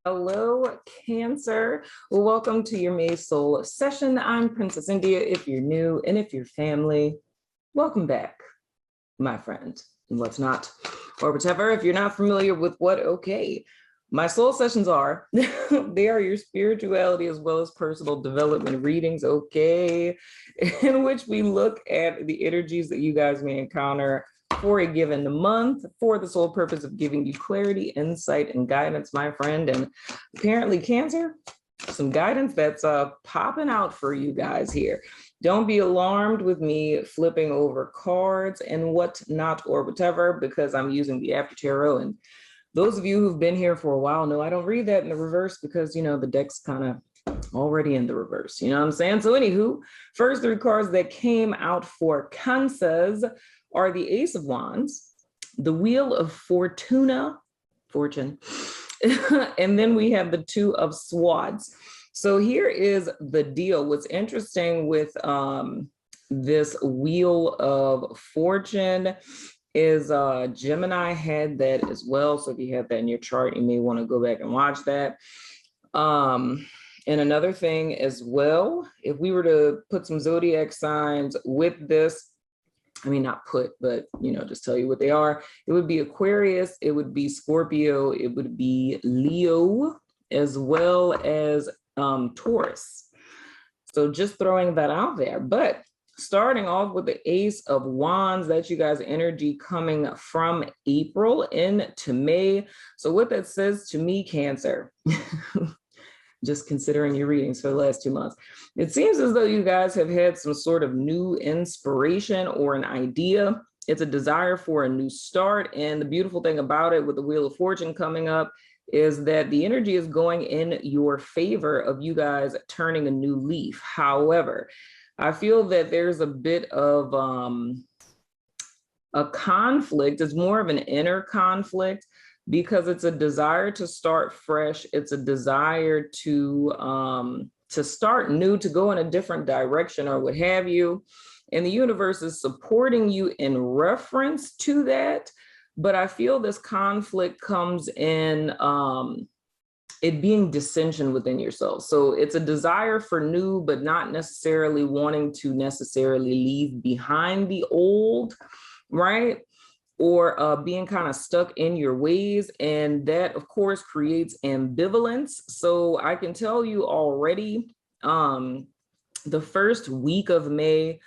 Hello, Cancer. Welcome to your May Soul session. I'm Princess India. If you're new and if you're family, welcome back, my friend. And what's not, or whatever. If you're not familiar with what, okay. My soul sessions are, they are your spirituality as well as personal development readings, okay, in which we look at the energies that you guys may encounter for a given month for the sole purpose of giving you clarity, insight, and guidance, my friend. And apparently Cancer, some guidance that's popping out for you guys here. Don't be alarmed with me flipping over cards and whatnot or whatever, because I'm using the After Tarot. And those of you who've been here for a while know I don't read that in the reverse because, you know, the deck's kind of already in the reverse. You know what I'm saying? So anywho, first three cards that came out for Cancers are the Ace of Wands, the Wheel of Fortune, and then we have the Two of Swords. So here is the deal. What's interesting with this Wheel of Fortune is Gemini had that as well. So if you have that in your chart, you may want to go back and watch that. And another thing as well, if we were to put some zodiac signs with this, I mean, not put, but, you know, just tell you what they are. It would be Aquarius, it would be Scorpio, it would be Leo, as well as Taurus. So just throwing that out there. But starting off with the Ace of Wands, that's you guys' energy coming from April into May. So what that says to me, Cancer, just considering your readings for the last 2 months, it seems as though you guys have had some sort of new inspiration or an idea. It's a desire for a new start. And the beautiful thing about it with the Wheel of Fortune coming up is that the energy is going in your favor of you guys turning a new leaf. However, I feel that there's a bit of a conflict. It's more of an inner conflict because it's a desire to start fresh. It's a desire to start new, to go in a different direction or what have you. And the universe is supporting you in reference to that. But I feel this conflict comes in it being dissension within yourself. So it's a desire for new, but not necessarily wanting to necessarily leave behind the old, right? Or being kind of stuck in your ways. And that, of course, creates ambivalence. So I can tell you already, the first week of May,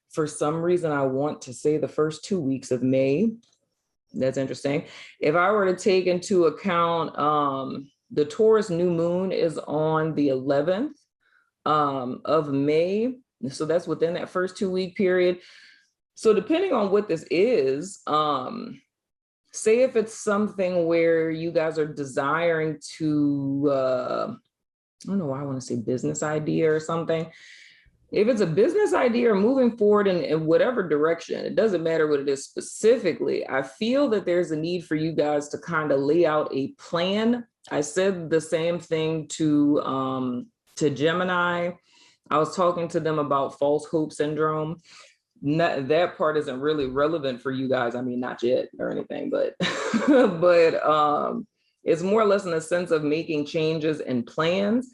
for some reason, I want to say the first 2 weeks of May. That's interesting. If I were to take into account, the Taurus new moon is on the 11th of May. So that's within that first 2-week period. So depending on what this is, say if it's something where you guys are desiring to, I don't know why I want to say business idea or something. If it's a business idea or moving forward in whatever direction, it doesn't matter what it is specifically. I feel that there's a need for you guys to kind of lay out a plan. I said the same thing to Gemini. I was talking to them about false hope syndrome. That part isn't really relevant for you guys. I mean, not yet or anything, but but it's more or less in the sense of making changes and plans.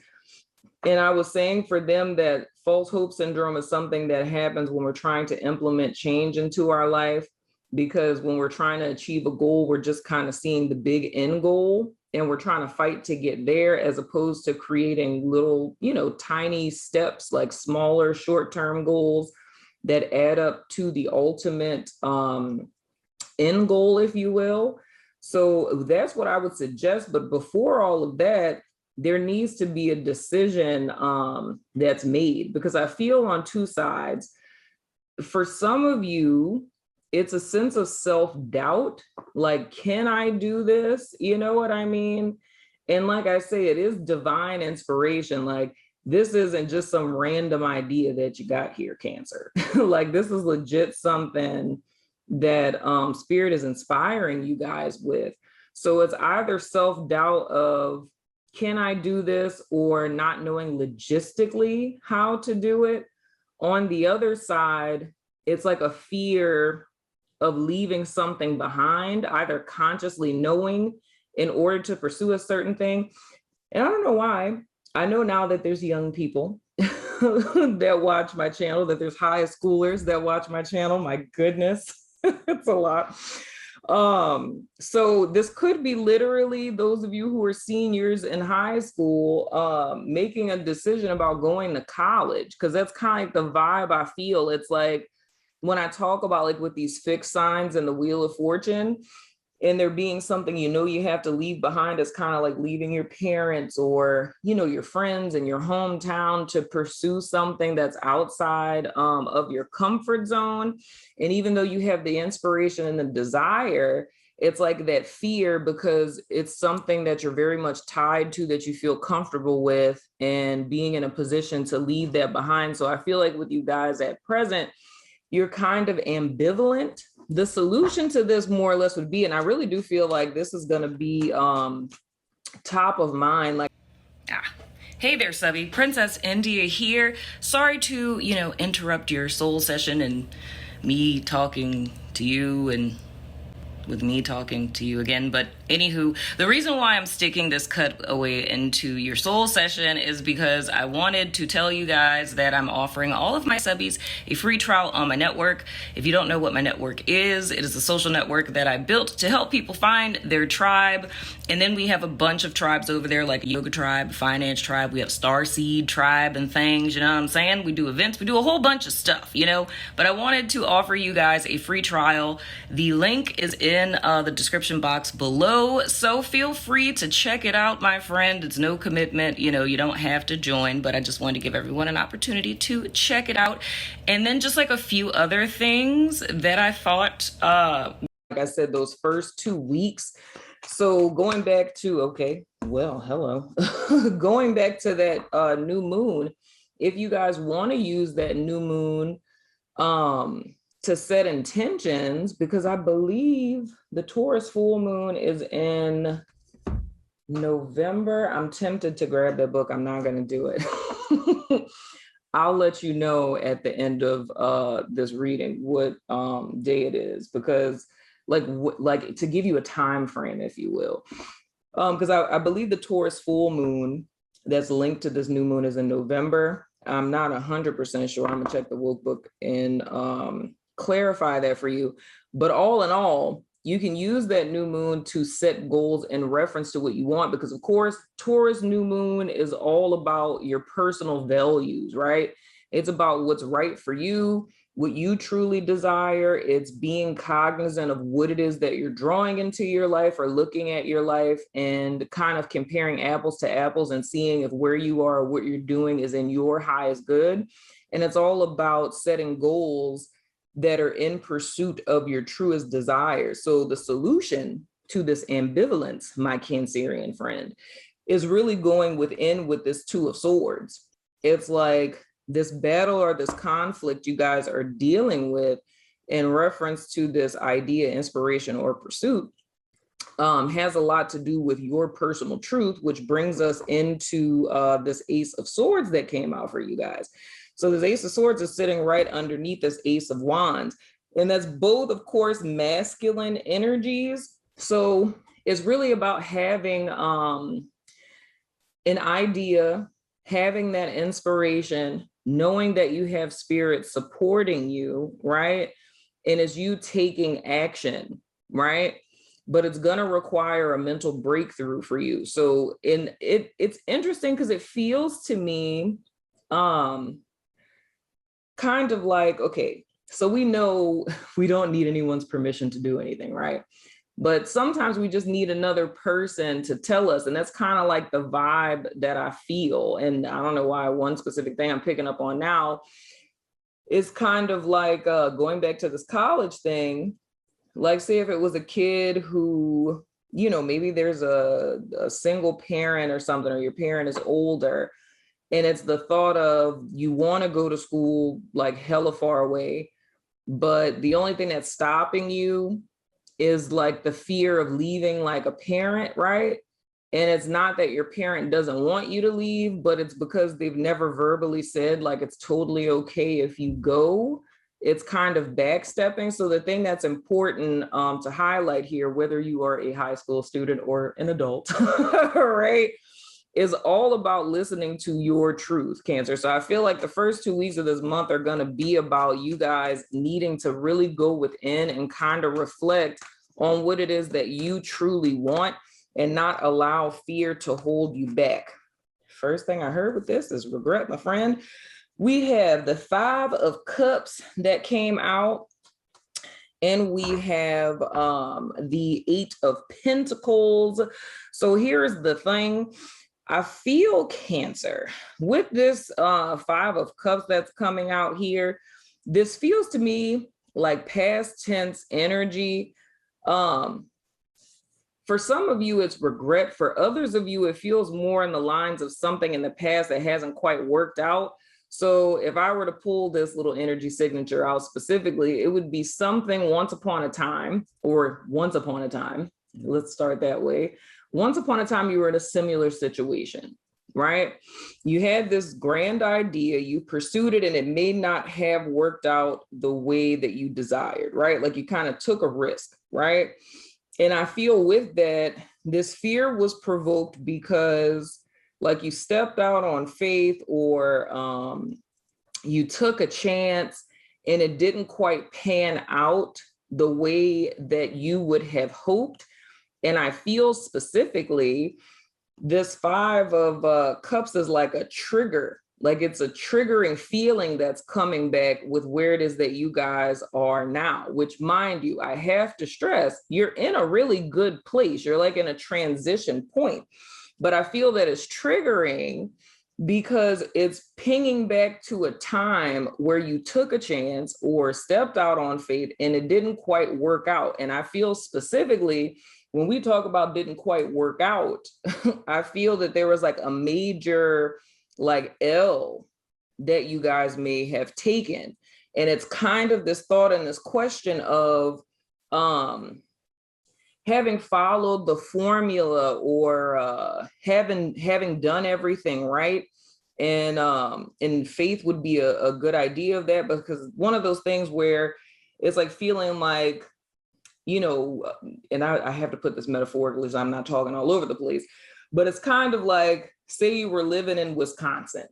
And I was saying for them that false hope syndrome is something that happens when we're trying to implement change into our life, because when we're trying to achieve a goal, we're just kind of seeing the big end goal and we're trying to fight to get there, as opposed to creating little, you know, tiny steps, like smaller short-term goals that add up to the ultimate end goal, if you will. So that's what I would suggest. But before all of that, there needs to be a decision that's made, because I feel on two sides. For some of you, it's a sense of self-doubt, like, can I do this? You know what I mean? And like I say, it is divine inspiration. Like, this isn't just some random idea that you got here, Cancer. Like, this is legit something that Spirit is inspiring you guys with. So it's either self-doubt of, can I do this, or not knowing logistically how to do it. On the other side, it's like a fear of leaving something behind, either consciously knowing in order to pursue a certain thing. And I don't know why. I know now that there's young people that watch my channel, that there's high schoolers that watch my channel. My goodness, it's a lot. So this could be literally those of you who are seniors in high school, making a decision about going to college, because that's kind of like the vibe I feel. It's like when I talk about like with these fixed signs and the Wheel of Fortune, and there being something you have to leave behind, is kind of like leaving your parents or your friends and your hometown to pursue something that's outside of your comfort zone. And even though you have the inspiration and the desire, it's like that fear, because it's something that you're very much tied to, that you feel comfortable with, and being in a position to leave that behind. So I feel like with you guys at present, you're kind of ambivalent. The solution to this more or less would be, and I really do feel like this is going to be top of mind. Like, Hey there, Subby. Princess India here. Sorry to, interrupt your soul session and me talking to you and with me talking to you again. But anywho, the reason why I'm sticking this cutaway into your soul session is because I wanted to tell you guys that I'm offering all of my subbies a free trial on my network. If you don't know what my network is, it is a social network that I built to help people find their tribe. And then we have a bunch of tribes over there, like Yoga Tribe, Finance Tribe. We have Starseed Tribe and things, you know what I'm saying? We do events, we do a whole bunch of stuff, But I wanted to offer you guys a free trial. The link is in the description box below, so feel free to check it out, my friend. It's no commitment, you don't have to join, but I just wanted to give everyone an opportunity to check it out. And then just like a few other things that I thought, like I said, those first 2 weeks. So going back to, hello. Going back to that new moon, if you guys want to use that new moon to set intentions, because I believe the Taurus full moon is in November. I'm tempted to grab that book. I'm not going to do it. I'll let you know at the end of this reading what day it is, because like to give you a time frame, if you will, because I believe the Taurus full moon that's linked to this new moon is in November. I'm not 100% sure. I'm gonna check the Wokebook and clarify that for you. But all in all, you can use that new moon to set goals in reference to what you want, because of course, Taurus new moon is all about your personal values, right? It's about what's right for you, what you truly desire. It's being cognizant of what it is that you're drawing into your life or looking at your life, and kind of comparing apples to apples and seeing if where you are or what you're doing is in your highest good. And it's all about setting goals that are in pursuit of your truest desires. So the solution to this ambivalence, my Cancerian friend, is really going within with this Two of Swords. It's like this battle or this conflict you guys are dealing with in reference to this idea, inspiration, or pursuit, has a lot to do with your personal truth, which brings us into this Ace of Swords that came out for you guys. So this Ace of Swords is sitting right underneath this Ace of Wands. And that's both, of course, masculine energies. So it's really about having an idea, having that inspiration, knowing that you have spirit supporting you, right? And it's you taking action, right? But it's going to require a mental breakthrough for you. So it's interesting because it feels to me kind of like, okay, so we know we don't need anyone's permission to do anything, right? But sometimes we just need another person to tell us. And that's kind of like the vibe that I feel. And I don't know why one specific thing I'm picking up on now is kind of like going back to this college thing. Like, say if it was a kid who, maybe there's a single parent or something, or your parent is older, and it's the thought of you want to go to school like hella far away, but the only thing that's stopping you is like the fear of leaving like a parent, right? And it's not that your parent doesn't want you to leave, but it's because they've never verbally said like it's totally okay if you go. It's kind of backstepping. So the thing that's important to highlight here, whether you are a high school student or an adult, right, is all about listening to your truth, Cancer. So I feel like the first 2 weeks of this month are going to be about you guys needing to really go within and kind of reflect on what it is that you truly want and not allow fear to hold you back. First thing I heard with this is regret, my friend. We have the 5 of Cups that came out. And we have the 8 of Pentacles. So here's the thing. I feel, Cancer, with this 5 of Cups that's coming out here, this feels to me like past tense energy. For some of you, it's regret. For others of you, it feels more in the lines of something in the past that hasn't quite worked out. So if I were to pull this little energy signature out specifically, it would be something once upon a time, or once upon a time. Let's start that way. Once upon a time, you were in a similar situation, right? You had this grand idea, you pursued it, and it may not have worked out the way that you desired, right? Like you kind of took a risk, right? And I feel with that, this fear was provoked because like you stepped out on faith, or you took a chance and it didn't quite pan out the way that you would have hoped. And I feel specifically this 5 of Cups is like a trigger, like it's a triggering feeling that's coming back with where it is that you guys are now, which, mind you, I have to stress, you're in a really good place. You're like in a transition point. But I feel that it's triggering because it's pinging back to a time where you took a chance or stepped out on faith and it didn't quite work out. And I feel specifically when we talk about didn't quite work out, I feel that there was like a major like L that you guys may have taken. And it's kind of this thought and this question of having followed the formula, or having done everything right. And faith would be a good idea of that, because one of those things where it's like feeling like, you know, and I have to put this metaphorically, so I'm not talking all over the place, but it's kind of like, say you were living in Wisconsin.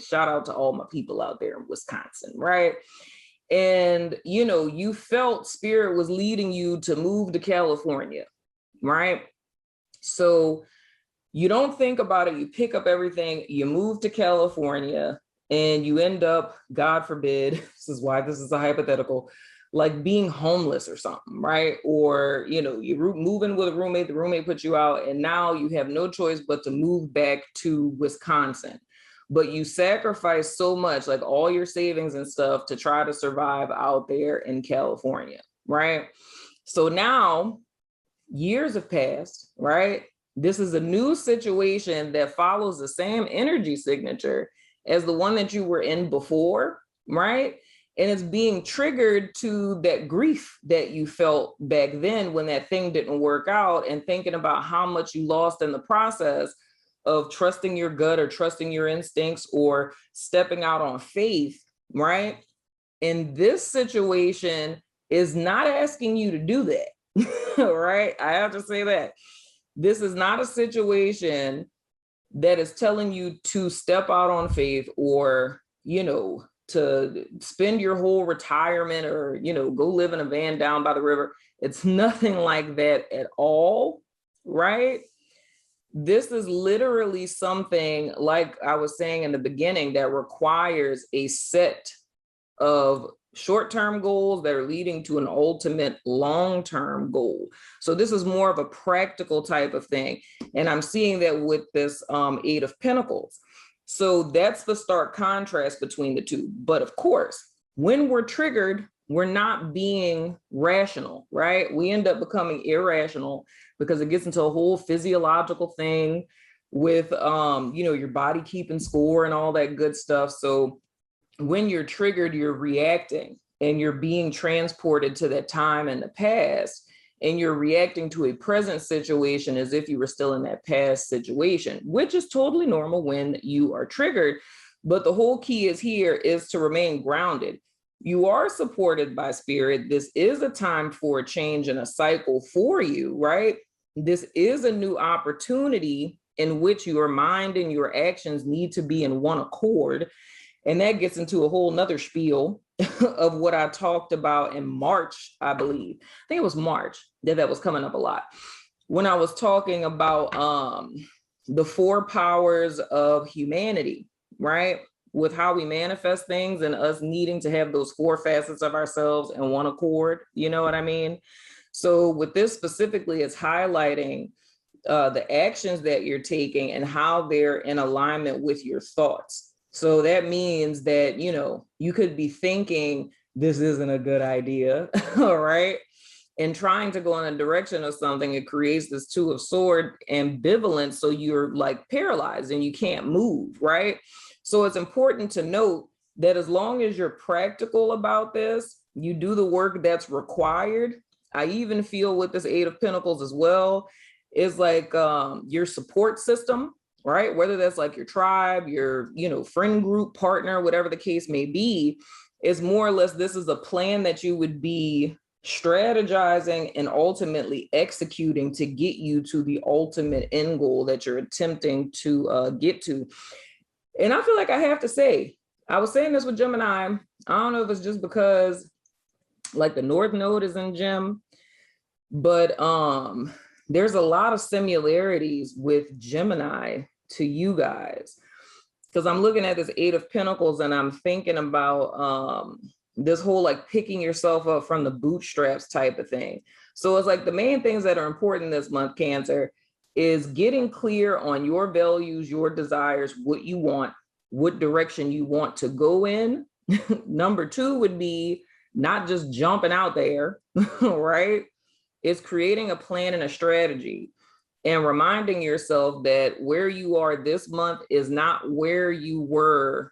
Shout out to all my people out there in Wisconsin, right? And, you know, you felt spirit was leading you to move to California, right? So you don't think about it, you pick up everything, you move to California, and you end up, God forbid, this is why this is a hypothetical, like being homeless or something, right? Or, you know, you move in with a roommate, the roommate puts you out, and now you have no choice but to move back to Wisconsin. But you sacrifice so much, like all your savings and stuff, to try to survive out there in California, right? So now years have passed, right? This is a new situation that follows the same energy signature as the one that you were in before, right? And it's being triggered to that grief that you felt back then when that thing didn't work out, and thinking about how much you lost in the process of trusting your gut or trusting your instincts or stepping out on faith, right? And this situation is not asking you to do that, right? I have to say that. This is not a situation that is telling you to step out on faith, or, you know, to spend your whole retirement, or, you know, go live in a van down by the river. It's nothing like that at all, right? This is literally something, like I was saying in the beginning, that requires a set of short-term goals that are leading to an ultimate long-term goal. So this is more of a practical type of thing. And I'm seeing that with this 8 of Pentacles. So that's the stark contrast between the two. But of course, when we're triggered, we're not being rational, right? We end up becoming irrational because it gets into a whole physiological thing with, you know, your body keeping score and all that good stuff. So when you're triggered, you're reacting and you're being transported to that time in the past, and you're reacting to a present situation as if you were still in that past situation, which is totally normal when you are triggered. But the whole key is to remain grounded. You are supported by spirit. This is a time for a change and a cycle for you, right? This is a new opportunity. in which your mind and your actions need to be in one accord. And that gets into a whole nother spiel of what I talked about in March, I believe. I think it was March that was coming up a lot. When I was talking about the 4 powers of humanity, right? With how we manifest things and us needing to have those 4 facets of ourselves in one accord, you know what I mean? So with this specifically, it's highlighting the actions that you're taking and how they're in alignment with your thoughts. So that means that, you know, you could be thinking this isn't a good idea, all right? And trying to go in a direction of something, it creates this 2 of sword ambivalence. So you're like paralyzed and you can't move, right? So it's important to note that as long as you're practical about this, you do the work that's required. I even feel with this 8 of Pentacles as well, is like your support system, right? Whether that's like your tribe, your, you know, friend group, partner, whatever the case may be, is more or less, this is a plan that you would be strategizing and ultimately executing to get you to the ultimate end goal that you're attempting to get to. And I feel like I have to say, I was saying this with Gemini. I don't know if it's just because like the North Node is in Gem, but there's a lot of similarities with Gemini to you guys. Because I'm looking at this 8 of Pentacles and I'm thinking about this whole like picking yourself up from the bootstraps type of thing. So it's like the main things that are important this month, Cancer, is getting clear on your values, your desires, what you want, what direction you want to go in. Number 2 would be not just jumping out there, right? It's creating a plan and a strategy and reminding yourself that where you are this month is not where you were,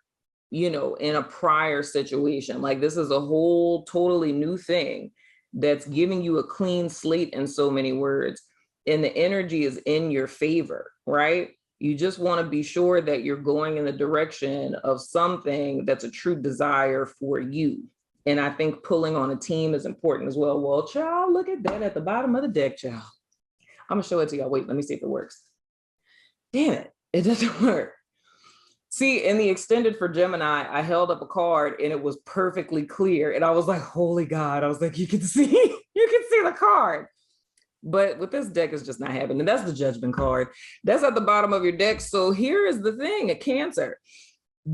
you know, in a prior situation. Like this is a whole totally new thing that's giving you a clean slate in so many words. And the energy is in your favor, right? You just want to be sure that you're going in the direction of something that's a true desire for you. And I think pulling on a team is important as well. Well, child, look at that at the bottom of the deck, child. I'm gonna show it to y'all. Wait, let me see if it works. Damn it, it doesn't work. See, in the extended for Gemini, I held up a card and it was perfectly clear. And I was like, holy God, I was like, you can see the card. But with this deck, it's just not happening. That's the Judgment card. That's at the bottom of your deck. So here is the thing, a Cancer.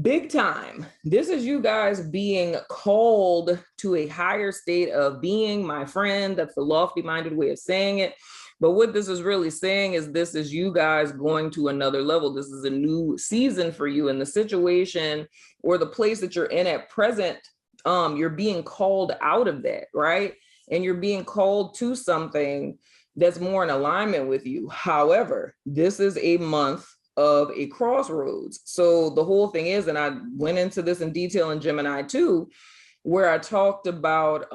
Big time. This is you guys being called to a higher state of being, my friend. That's the lofty-minded way of saying it. But what this is really saying is this is you guys going to another level. This is a new season for you in the situation or the place that you're in at present. You're being called out of that, right? And you're being called to something that's more in alignment with you. However, this is a month of a crossroads. So the whole thing is, and I went into this in detail in Gemini too, where I talked about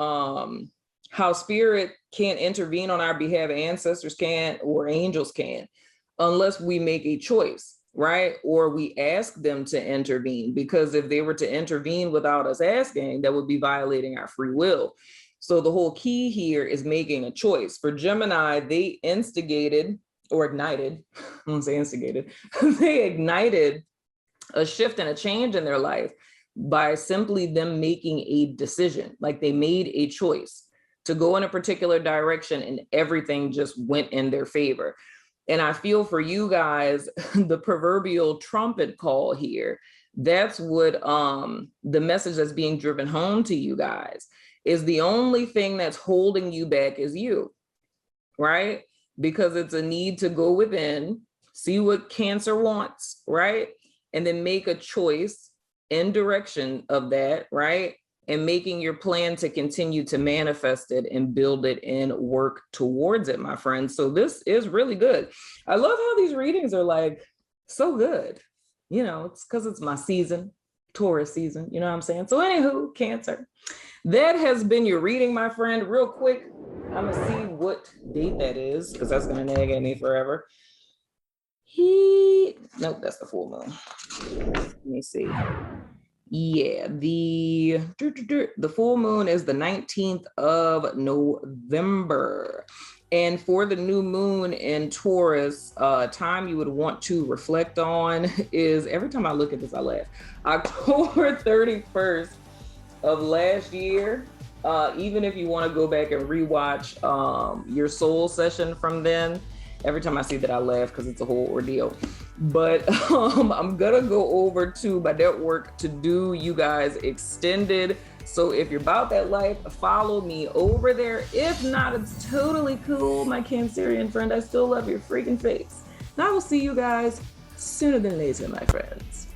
how spirit can't intervene on our behalf, ancestors can't, or angels can, unless we make a choice, right? Or we ask them to intervene, because if they were to intervene without us asking, that would be violating our free will. So the whole key here is making a choice. For Gemini, they instigated or ignited, I won't say instigated, they ignited a shift and a change in their life by simply them making a decision. Like they made a choice to go in a particular direction and everything just went in their favor. And I feel for you guys, the proverbial trumpet call here, that's what the message that's being driven home to you guys is the only thing that's holding you back is you, right? Because it's a need to go within, see what Cancer wants, right? And then make a choice in direction of that, right? And making your plan to continue to manifest it and build it and work towards it, my friends. So this is really good. I love how these readings are like so good. You know, it's because it's my season, Taurus season, you know what I'm saying? So anywho, Cancer, that has been your reading, my friend. Real quick, I'm gonna see what date that is because that's gonna nag at me forever. Nope, that's the full moon. Let me see. Yeah, the full moon is the 19th of November. And for the new moon in Taurus, time you would want to reflect on is, every time I look at this, I laugh. October 31st of last year. Even if you want to go back and rewatch your soul session from then, every time I see that, I laugh because it's a whole ordeal. But I'm gonna go over to my network to do you guys extended. So if you're about that life, follow me over there. If not, it's totally cool, my Cancerian friend. I still love your freaking face. And I will see you guys sooner than later, my friends.